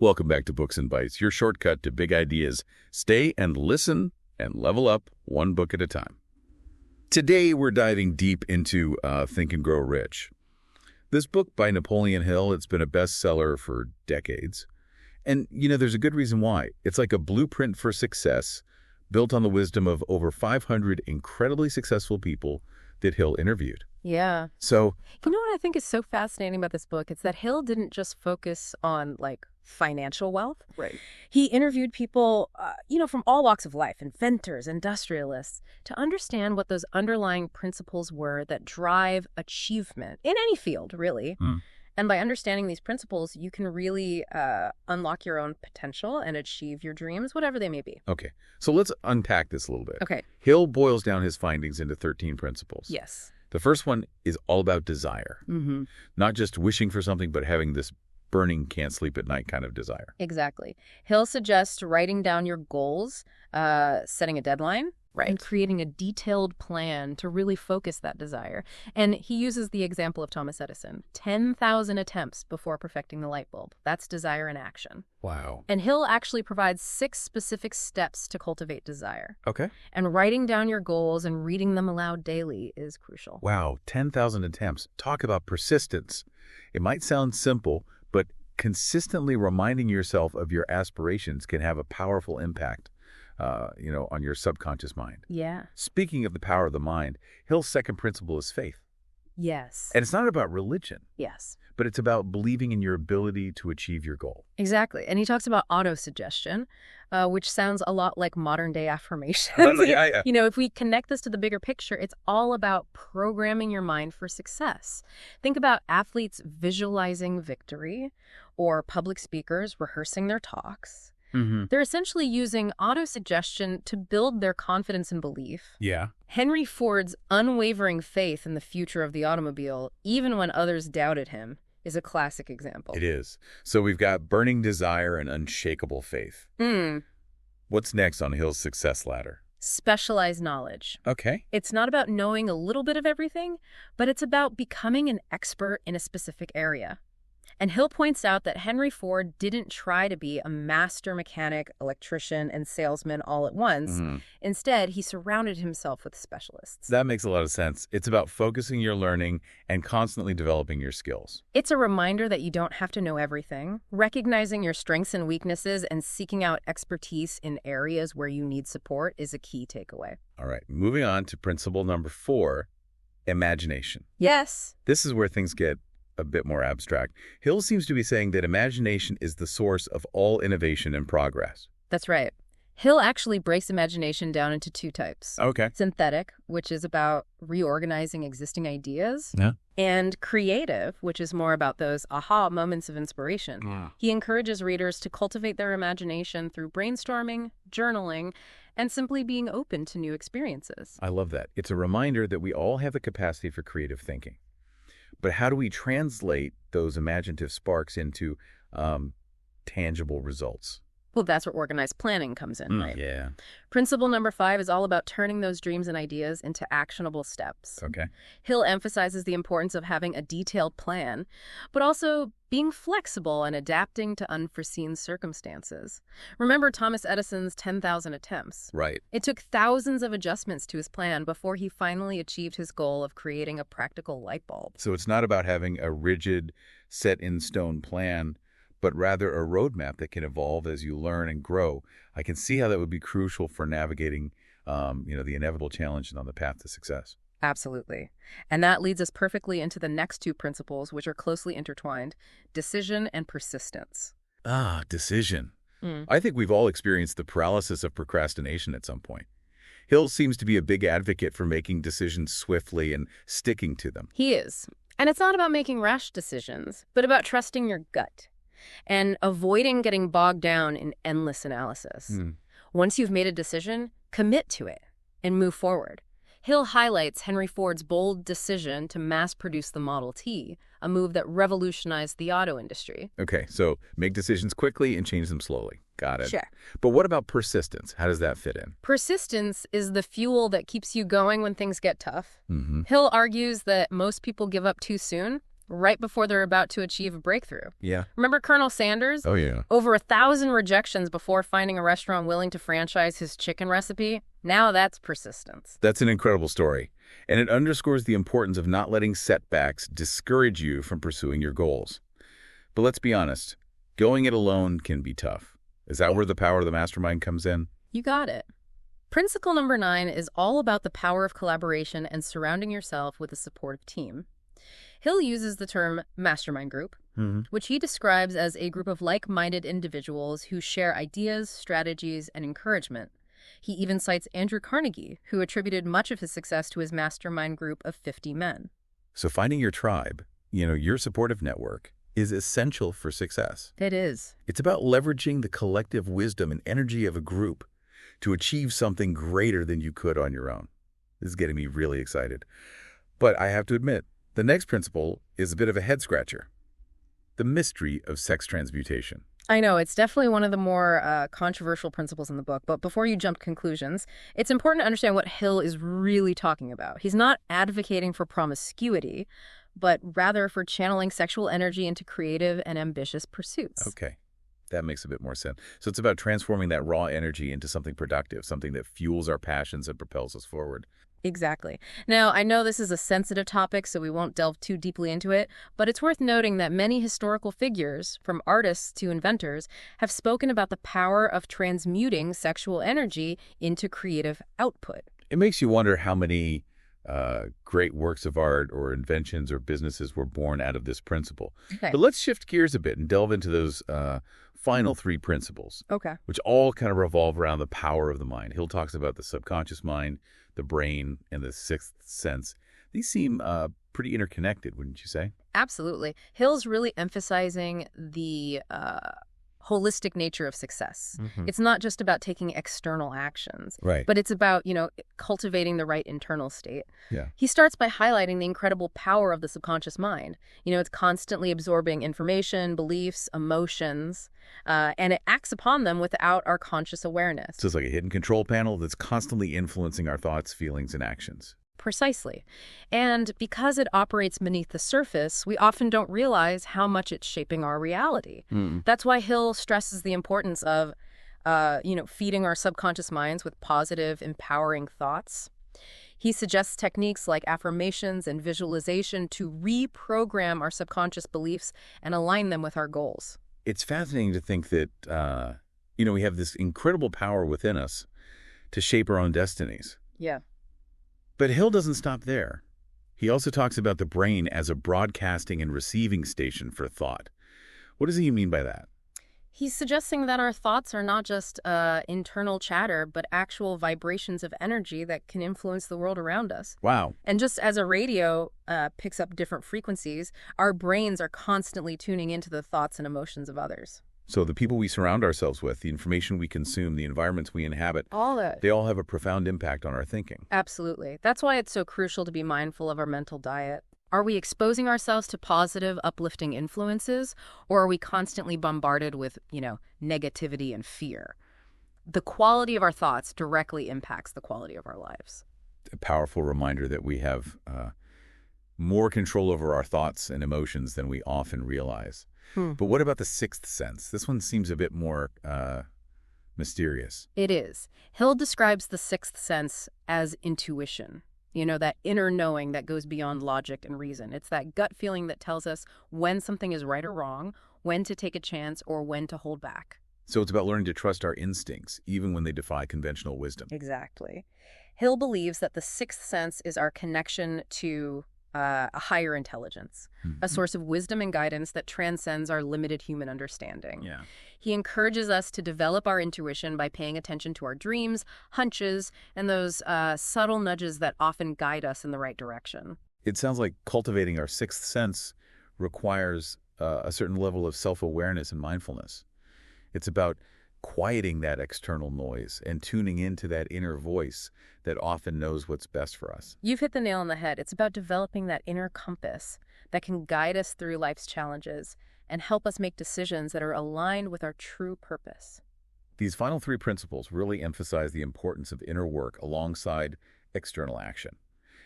Welcome back to Books and Bytes, your shortcut to big ideas. Stay and listen and level up one book at a time. Today, we're diving deep into Think and Grow Rich. This book by Napoleon Hill, it's been a bestseller for decades. And, there's a good reason why. It's like a blueprint for success built on the wisdom of over 500 incredibly successful people that Hill interviewed. Yeah. So, you know what I think is so fascinating about this book? It's that Hill didn't just focus on, financial wealth. right. He interviewed people, from all walks of life, inventors, industrialists, to understand what those underlying principles were that drive achievement in any field, really. And by understanding these principles, you can really unlock your own potential and achieve your dreams, whatever they may be. Okay. So let's unpack this a little bit. Okay. Hill boils down his findings into 13 principles. Yes. The first one is all about desire. Not just wishing for something, but having this burning, can't sleep at night kind of desire. Exactly. Hill suggests writing down your goals, setting a deadline, and creating a detailed plan to really focus that desire. And he uses the example of Thomas Edison. 10,000 attempts before perfecting the light bulb. That's desire in action. Wow. And Hill actually provides 6 specific steps to cultivate desire. Okay. And writing down your goals and reading them aloud daily is crucial. Wow, 10,000 attempts. Talk about persistence. It might sound simple, but consistently reminding yourself of your aspirations can have a powerful impact, on your subconscious mind. Yeah. Speaking of the power of the mind, Hill's second principle is faith. Yes. And it's not about religion, Yes. but it's about believing in your ability to achieve your goal. Exactly. And he talks about autosuggestion, which sounds a lot like modern-day affirmations. Yeah. If we connect this to the bigger picture, it's all about programming your mind for success. Think about athletes visualizing victory or public speakers rehearsing their talks. They're essentially using autosuggestion to build their confidence and belief. Yeah. Henry Ford's unwavering faith in the future of the automobile, even when others doubted him, is a classic example. It is. So we've got burning desire and unshakable faith. What's next on Hill's success ladder? Specialized knowledge. Okay. It's not about knowing a little bit of everything, but it's about becoming an expert in a specific area. And Hill points out that Henry Ford didn't try to be a master mechanic, electrician, and salesman all at once. Instead, he surrounded himself with specialists. That makes a lot of sense. It's about focusing your learning and constantly developing your skills. It's a reminder that you don't have to know everything. Recognizing your strengths and weaknesses and seeking out expertise in areas where you need support is a key takeaway. All right, moving on to principle number 4, imagination. Yes. This is where things get a bit more abstract. Hill seems to be saying that imagination is the source of all innovation and progress. That's right. Hill actually breaks imagination down into 2 types. Okay. Synthetic, which is about reorganizing existing ideas. Yeah. And creative, which is more about those aha moments of inspiration. Yeah. He encourages readers to cultivate their imagination through brainstorming, journaling, and simply being open to new experiences. I love that. It's a reminder that we all have the capacity for creative thinking. But how do we translate those imaginative sparks into tangible results? Well, that's where organized planning comes in, right? Yeah. Principle number 5 is all about turning those dreams and ideas into actionable steps. Okay. Hill emphasizes the importance of having a detailed plan, but also being flexible and adapting to unforeseen circumstances. Remember Thomas Edison's 10,000 attempts? Right. It took thousands of adjustments to his plan before he finally achieved his goal of creating a practical light bulb. So it's not about having a rigid, set-in-stone plan, but rather a roadmap that can evolve as you learn and grow. I can see how that would be crucial for navigating, the inevitable challenge on the path to success. Absolutely. And that leads us perfectly into the next 2 principles, which are closely intertwined: decision and persistence. Decision. I think we've all experienced the paralysis of procrastination at some point. Hill seems to be a big advocate for making decisions swiftly and sticking to them. He is. And it's not about making rash decisions, but about trusting your gut and avoiding getting bogged down in endless analysis. Once you've made a decision, commit to it and move forward. Hill highlights Henry Ford's bold decision to mass-produce the Model T, a move that revolutionized the auto industry. Okay, so make decisions quickly and change them slowly. Got it. Sure. But what about persistence? How does that fit in? Persistence is the fuel that keeps you going when things get tough. Hill argues that most people give up too soon, right before they're about to achieve a breakthrough. Yeah. Remember Colonel Sanders? Oh, yeah. Over 1,000 rejections before finding a restaurant willing to franchise his chicken recipe. Now that's persistence. That's an incredible story, and it underscores the importance of not letting setbacks discourage you from pursuing your goals. But let's be honest, going it alone can be tough. Is that where the power of the mastermind comes in? You got it. Principle number 9 is all about the power of collaboration and surrounding yourself with a supportive team. Hill uses the term mastermind group, which he describes as a group of like-minded individuals who share ideas, strategies, and encouragement. He even cites Andrew Carnegie, who attributed much of his success to his mastermind group of 50 men. So finding your tribe, your supportive network, is essential for success. It is. It's about leveraging the collective wisdom and energy of a group to achieve something greater than you could on your own. This is getting me really excited. But I have to admit, the next principle is a bit of a head-scratcher. The mystery of sex transmutation. I know, it's definitely one of the more controversial principles in the book, but before you jump to conclusions, it's important to understand what Hill is really talking about. He's not advocating for promiscuity, but rather for channeling sexual energy into creative and ambitious pursuits. Okay, that makes a bit more sense. So it's about transforming that raw energy into something productive, something that fuels our passions and propels us forward. Exactly. Now, I know this is a sensitive topic, so we won't delve too deeply into it, but it's worth noting that many historical figures, from artists to inventors, have spoken about the power of transmuting sexual energy into creative output. It makes you wonder how many great works of art or inventions or businesses were born out of this principle. Okay. But let's shift gears a bit and delve into those final 3 principles, Okay. which all kind of revolve around the power of the mind. Hill talks about the subconscious mind, the brain, and the sixth sense. These seem pretty interconnected, wouldn't you say? Absolutely. Hill's really emphasizing the holistic nature of success. It's not just about taking external actions, Right. but it's about, cultivating the right internal state. Yeah. He starts by highlighting the incredible power of the subconscious mind. It's constantly absorbing information, beliefs, emotions, and it acts upon them without our conscious awareness. So it's like a hidden control panel that's constantly influencing our thoughts, feelings, and actions. Precisely. And because it operates beneath the surface, we often don't realize how much it's shaping our reality. That's why Hill stresses the importance of, feeding our subconscious minds with positive, empowering thoughts. He suggests techniques like affirmations and visualization to reprogram our subconscious beliefs and align them with our goals. It's fascinating to think that, we have this incredible power within us to shape our own destinies. Yeah. But Hill doesn't stop there. He also talks about the brain as a broadcasting and receiving station for thought. What does he mean by that? He's suggesting that our thoughts are not just internal chatter, but actual vibrations of energy that can influence the world around us. Wow. And just as a radio picks up different frequencies, our brains are constantly tuning into the thoughts and emotions of others. So the people we surround ourselves with, the information we consume, the environments we inhabit, All that. they all have a profound impact on our thinking. Absolutely. That's why it's so crucial to be mindful of our mental diet. Are we exposing ourselves to positive, uplifting influences, or are we constantly bombarded with, negativity and fear? The quality of our thoughts directly impacts the quality of our lives. A powerful reminder that we have more control over our thoughts and emotions than we often realize. But what about the sixth sense? This one seems a bit more mysterious. It is. Hill describes the sixth sense as intuition. That inner knowing that goes beyond logic and reason. It's that gut feeling that tells us when something is right or wrong, when to take a chance, or when to hold back. So it's about learning to trust our instincts, even when they defy conventional wisdom. Exactly. Hill believes that the sixth sense is our connection to a higher intelligence, a source of wisdom and guidance that transcends our limited human understanding. Yeah. He encourages us to develop our intuition by paying attention to our dreams, hunches, and those subtle nudges that often guide us in the right direction. It sounds like cultivating our sixth sense requires a certain level of self-awareness and mindfulness. It's about quieting that external noise and tuning into that inner voice that often knows what's best for us. You've hit the nail on the head. It's about developing that inner compass that can guide us through life's challenges and help us make decisions that are aligned with our true purpose. These final 3 principles really emphasize the importance of inner work alongside external action.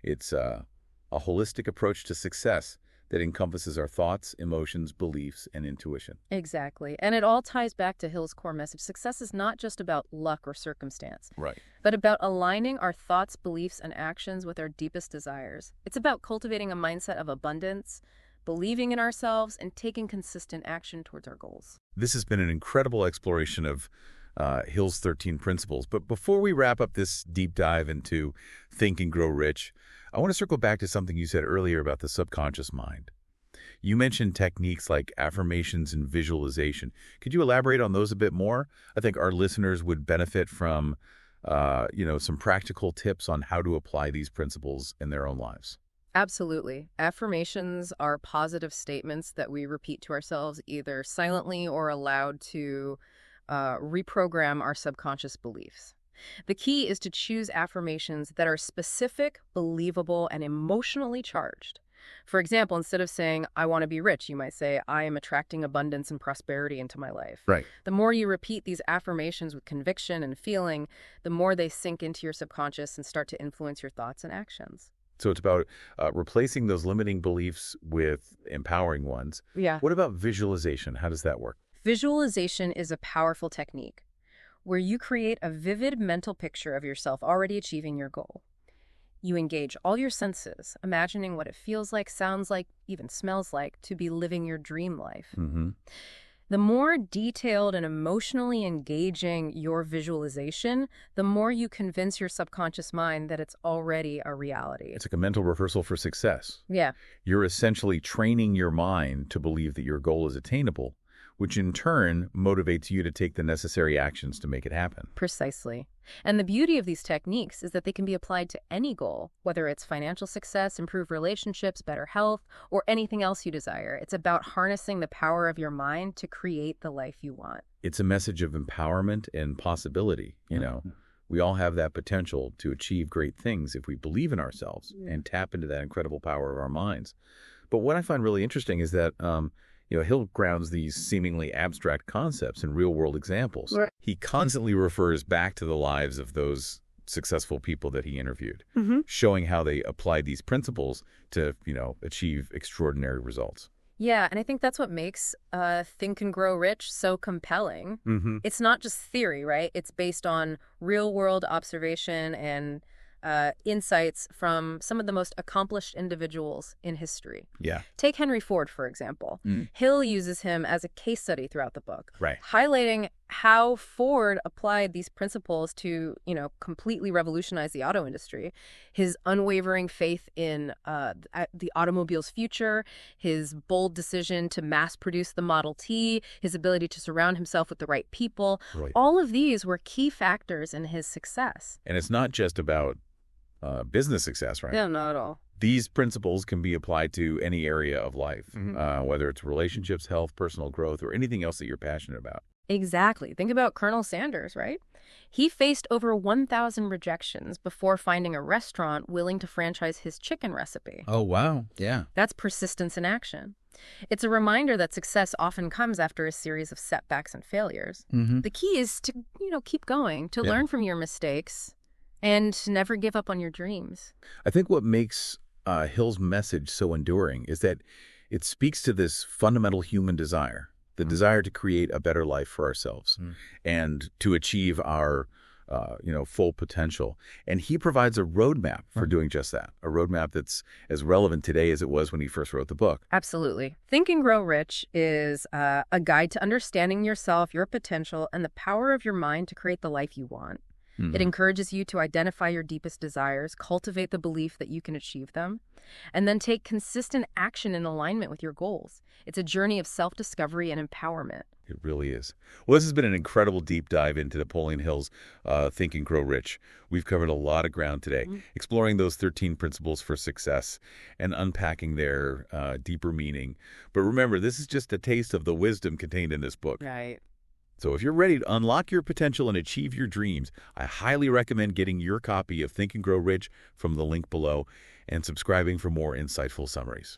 It's a holistic approach to success that encompasses our thoughts, emotions, beliefs, and intuition. Exactly. And it all ties back to Hill's core message. Success is not just about luck or circumstance, Right. but about aligning our thoughts, beliefs, and actions with our deepest desires. It's about cultivating a mindset of abundance, believing in ourselves, and taking consistent action towards our goals. This has been an incredible exploration of Hill's 13 principles. But before we wrap up this deep dive into Think and Grow Rich, I want to circle back to something you said earlier about the subconscious mind. You mentioned techniques like affirmations and visualization. Could you elaborate on those a bit more? I think our listeners would benefit from, some practical tips on how to apply these principles in their own lives. Absolutely. Affirmations are positive statements that we repeat to ourselves either silently or aloud to reprogram our subconscious beliefs. The key is to choose affirmations that are specific, believable, and emotionally charged. For example, instead of saying, I want to be rich, you might say, I am attracting abundance and prosperity into my life. Right. The more you repeat these affirmations with conviction and feeling, the more they sink into your subconscious and start to influence your thoughts and actions. So it's about replacing those limiting beliefs with empowering ones. Yeah. What about visualization? How does that work? Visualization is a powerful technique where you create a vivid mental picture of yourself already achieving your goal. You engage all your senses, imagining what it feels like, sounds like, even smells like to be living your dream life. Mm-hmm. The more detailed and emotionally engaging your visualization, the more you convince your subconscious mind that it's already a reality. It's like a mental rehearsal for success. Yeah. You're essentially training your mind to believe that your goal is attainable, which in turn motivates you to take the necessary actions to make it happen. Precisely. And the beauty of these techniques is that they can be applied to any goal, whether it's financial success, improved relationships, better health, or anything else you desire. It's about harnessing the power of your mind to create the life you want. It's a message of empowerment and possibility. We all have that potential to achieve great things if we believe in ourselves and tap into that incredible power of our minds. But what I find really interesting is that Hill grounds these seemingly abstract concepts in real-world examples. Right. He constantly refers back to the lives of those successful people that he interviewed, showing how they applied these principles to, achieve extraordinary results. Yeah, and I think that's what makes Think and Grow Rich so compelling. Mm-hmm. It's not just theory, right? It's based on real-world observation and insights from some of the most accomplished individuals in history. Yeah. Take Henry Ford, for example. Hill uses him as a case study throughout the book, Right. highlighting how Ford applied these principles to, completely revolutionize the auto industry. His unwavering faith in the automobile's future, his bold decision to mass produce the Model T, his ability to surround himself with the right people. Right. All of these were key factors in his success. And it's not just about business success, right? No, not at all. These principles can be applied to any area of life, whether it's relationships, health, personal growth, or anything else that you're passionate about. Exactly. Think about Colonel Sanders, right? He faced over 1,000 rejections before finding a restaurant willing to franchise his chicken recipe. Oh, wow. Yeah. That's persistence in action. It's a reminder that success often comes after a series of setbacks and failures. The key is to, keep going, to learn from your mistakes, and to never give up on your dreams. I think what makes Hill's message so enduring is that it speaks to this fundamental human desire, the desire to create a better life for ourselves and to achieve our full potential. And he provides a roadmap for doing just that, a roadmap that's as relevant today as it was when he first wrote the book. Absolutely. Think and Grow Rich is a guide to understanding yourself, your potential, and the power of your mind to create the life you want. It encourages you to identify your deepest desires, cultivate the belief that you can achieve them, and then take consistent action in alignment with your goals. It's a journey of self-discovery and empowerment. It really is. Well, this has been an incredible deep dive into Napoleon Hill's Think and Grow Rich. We've covered a lot of ground today, exploring those 13 principles for success and unpacking their deeper meaning. But remember, this is just a taste of the wisdom contained in this book. Right. So if you're ready to unlock your potential and achieve your dreams, I highly recommend getting your copy of Think and Grow Rich from the link below and subscribing for more insightful summaries.